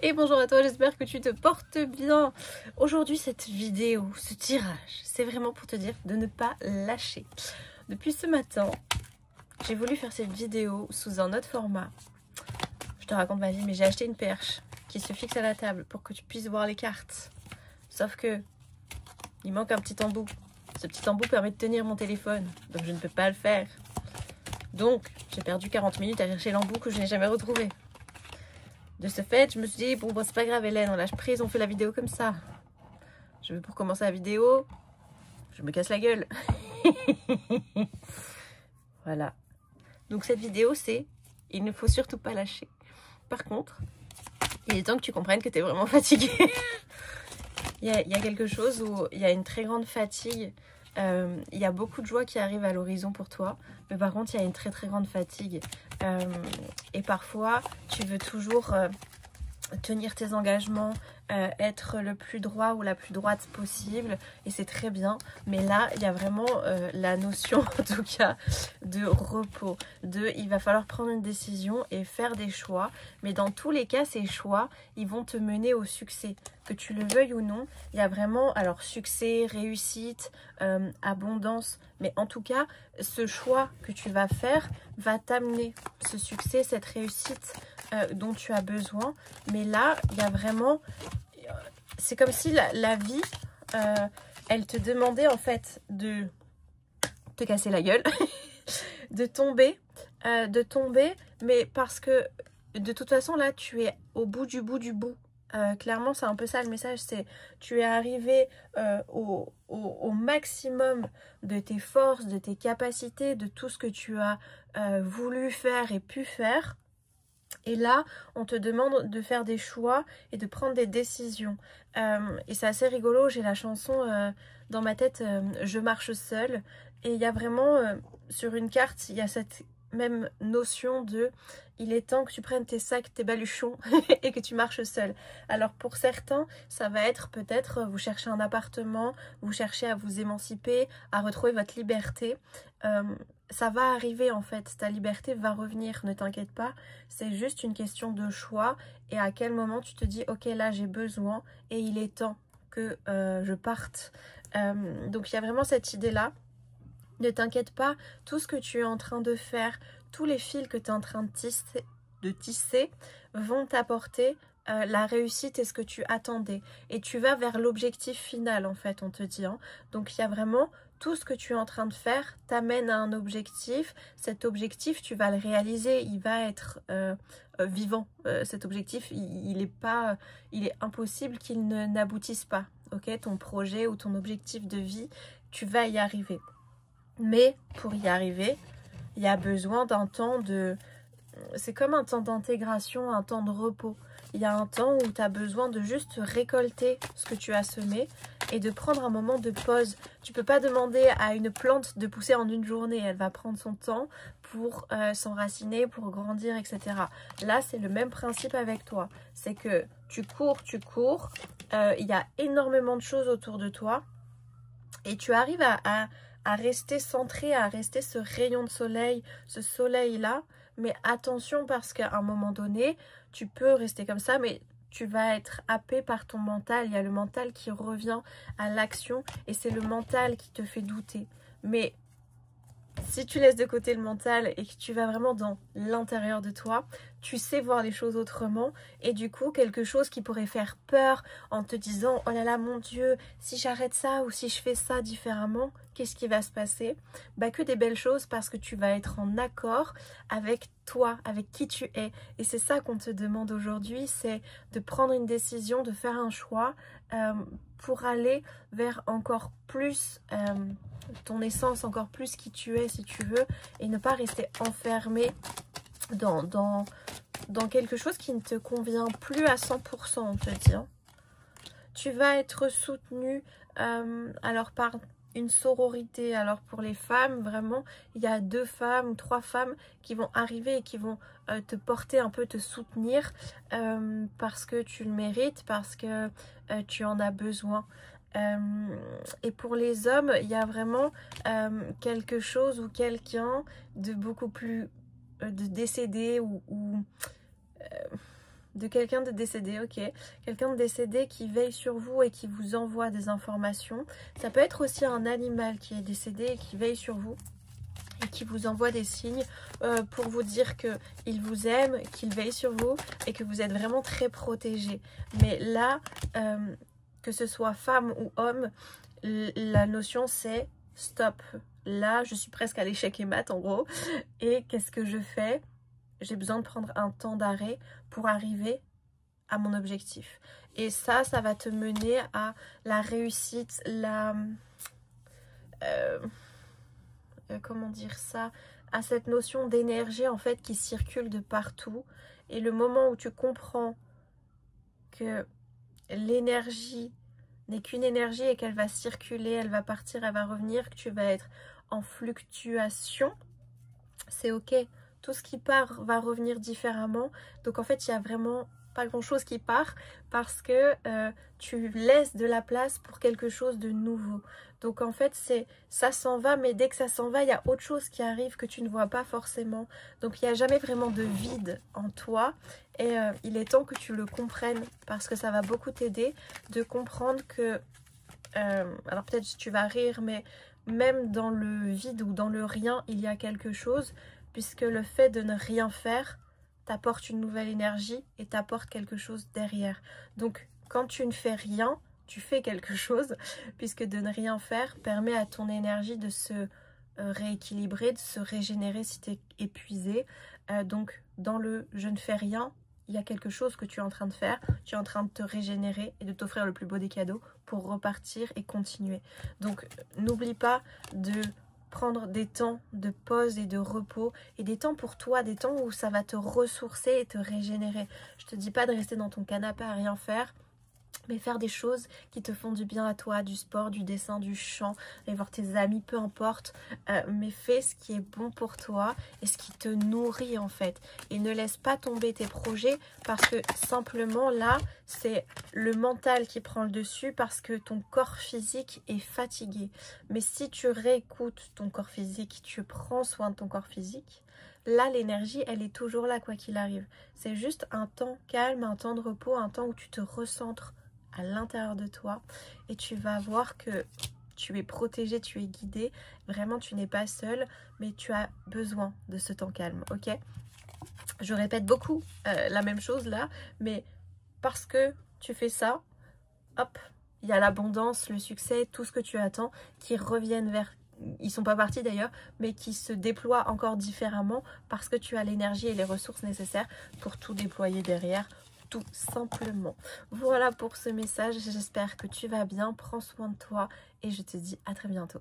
Et bonjour à toi, j'espère que tu te portes bien. Aujourd'hui, cette vidéo, ce tirage, c'est vraiment pour te dire de ne pas lâcher. Depuis ce matin, j'ai voulu faire cette vidéo sous un autre format. Je te raconte ma vie, mais j'ai acheté une perche qui se fixe à la table pour que tu puisses voir les cartes. Sauf que il manque un petit embout. Ce petit embout permet de tenir mon téléphone, donc je ne peux pas le faire. Donc, j'ai perdu 40 minutes à chercher l'embout que je n'ai jamais retrouvé. De ce fait, je me suis dit, bon, c'est pas grave Hélène, on lâche prise, on fait la vidéo comme ça. Pour commencer la vidéo, je me casse la gueule. Voilà. Donc cette vidéo, c'est, il ne faut surtout pas lâcher. Par contre, il est temps que tu comprennes que tu es vraiment fatigué. Il y a quelque chose où il y a une très grande fatigue. Il y a beaucoup de joie qui arrive à l'horizon pour toi, mais par contre il y a une très grande fatigue et parfois tu veux toujours tenir tes engagements, être le plus droit ou la plus droite possible, et c'est très bien, mais là il y a vraiment la notion en tout cas de repos, il va falloir prendre une décision et faire des choix, mais dans tous les cas ces choix ils vont te mener au succès, que tu le veuilles ou non. Il y a vraiment, alors succès, réussite, abondance, mais en tout cas ce choix que tu vas faire va t'amener ce succès, cette réussite dont tu as besoin. Mais là il y a vraiment, c'est comme si la vie elle te demandait en fait de te casser la gueule de tomber, mais parce que de toute façon là tu es au bout du bout. Clairement c'est un peu ça le message, c'est tu es arrivé au maximum de tes forces, de tes capacités, de tout ce que tu as voulu faire et pu faire. Et là, on te demande de faire des choix et de prendre des décisions. Et c'est assez rigolo, j'ai la chanson dans ma tête, Je marche seule. Et il y a vraiment, sur une carte, il y a cette même notion de il est temps que tu prennes tes sacs, tes baluchons et que tu marches seul. Alors pour certains, ça va être peut-être vous cherchez un appartement, vous cherchez à vous émanciper, à retrouver votre liberté. Ça va arriver en fait, ta liberté va revenir, ne t'inquiète pas, c'est juste une question de choix et à quel moment tu te dis ok là j'ai besoin et il est temps que je parte. Donc il y a vraiment cette idée là. Ne t'inquiète pas, tout ce que tu es en train de faire, tous les fils que tu es en train de tisser vont t'apporter la réussite et ce que tu attendais. Et tu vas vers l'objectif final en fait, on te dit. Hein. Donc il y a vraiment tout ce que tu es en train de faire t'amène à un objectif. Cet objectif, tu vas le réaliser, il va être vivant. Cet objectif, il est impossible qu'il n'aboutisse pas. Ok, ton projet ou ton objectif de vie, tu vas y arriver. Mais pour y arriver, il y a besoin d'un temps de... C'est comme un temps d'intégration, un temps de repos. Il y a un temps où tu as besoin de juste récolter ce que tu as semé et de prendre un moment de pause. Tu peux pas demander à une plante de pousser en une journée. Elle va prendre son temps pour s'enraciner, pour grandir, etc. Là, c'est le même principe avec toi. C'est que tu cours, il y a énormément de choses autour de toi et tu arrives à rester centré, à rester ce rayon de soleil, ce soleil-là. Mais attention parce qu'à un moment donné, tu peux rester comme ça, mais tu vas être happé par ton mental. Il y a le mental qui revient à l'action et c'est le mental qui te fait douter. Mais si tu laisses de côté le mental et que tu vas vraiment dans l'intérieur de toi, tu sais voir les choses autrement et du coup quelque chose qui pourrait faire peur en te disant oh là là mon Dieu, si j'arrête ça ou si je fais ça différemment, qu'est-ce qui va se passer? Bah que des belles choses parce que tu vas être en accord avec toi, avec qui tu es. Et c'est ça qu'on te demande aujourd'hui, c'est de prendre une décision, de faire un choix pour aller vers encore plus ton essence, encore plus qui tu es si tu veux, et ne pas rester enfermé dans quelque chose qui ne te convient plus à 100%, on te dit. Hein. Tu vas être soutenu alors par une sororité. Alors pour les femmes, vraiment, il y a 2 femmes ou 3 femmes qui vont arriver et qui vont te porter un peu, te soutenir parce que tu le mérites, parce que tu en as besoin. Et pour les hommes, il y a vraiment quelque chose ou quelqu'un de beaucoup plus de décédé ou De quelqu'un de décédé, ok. Quelqu'un de décédé qui veille sur vous et qui vous envoie des informations. Ça peut être aussi un animal qui est décédé et qui veille sur vous et qui vous envoie des signes pour vous dire qu'il vous aime, qu'il veille sur vous et que vous êtes vraiment très protégé. Mais là, que ce soit femme ou homme, la notion c'est stop. Là, je suis presque à l'échec et mat en gros. Et qu'est-ce que je fais? J'ai besoin de prendre un temps d'arrêt pour arriver à mon objectif. Et ça va te mener à la réussite, comment dire ça, à cette notion d'énergie en fait qui circule de partout. Et le moment où tu comprends que l'énergie n'est qu'une énergie et qu'elle va circuler, elle va partir, elle va revenir, que tu vas être en fluctuation, c'est ok. Tout ce qui part va revenir différemment. Donc en fait, il n'y a vraiment pas grand chose qui part parce que tu laisses de la place pour quelque chose de nouveau. Donc en fait, ça s'en va, mais dès que ça s'en va, il y a autre chose qui arrive que tu ne vois pas forcément. Donc il n'y a jamais vraiment de vide en toi. Et il est temps que tu le comprennes parce que ça va beaucoup t'aider de comprendre que... alors peut-être tu vas rire, mais même dans le vide ou dans le rien, il y a quelque chose, puisque le fait de ne rien faire t'apporte une nouvelle énergie et t'apporte quelque chose derrière. Donc quand tu ne fais rien, tu fais quelque chose, puisque de ne rien faire permet à ton énergie de se rééquilibrer, de se régénérer si tu es épuisé. Donc dans le je ne fais rien, il y a quelque chose que tu es en train de faire, tu es en train de te régénérer et de t'offrir le plus beau des cadeaux pour repartir et continuer. Donc n'oublie pas de prendre des temps de pause et de repos et des temps pour toi, des temps où ça va te ressourcer et te régénérer. Je te dis pas de rester dans ton canapé à rien faire, mais faire des choses qui te font du bien à toi, du sport, du dessin, du chant, aller voir tes amis, peu importe, mais fais ce qui est bon pour toi et ce qui te nourrit en fait. Et ne laisse pas tomber tes projets parce que simplement là, c'est le mental qui prend le dessus parce que ton corps physique est fatigué. Mais si tu réécoutes ton corps physique, tu prends soin de ton corps physique, là, l'énergie, elle est toujours là quoi qu'il arrive. C'est juste un temps calme, un temps de repos, un temps où tu te recentres à l'intérieur de toi et tu vas voir que tu es protégé, tu es guidé. Vraiment, tu n'es pas seul, mais tu as besoin de ce temps calme, ok? Je répète beaucoup la même chose là, mais parce que tu fais ça, hop, il y a l'abondance, le succès, tout ce que tu attends qui reviennent vers... Ils sont pas partis d'ailleurs, mais qui se déploient encore différemment parce que tu as l'énergie et les ressources nécessaires pour tout déployer derrière, tout simplement. Voilà pour ce message, j'espère que tu vas bien, prends soin de toi et je te dis à très bientôt.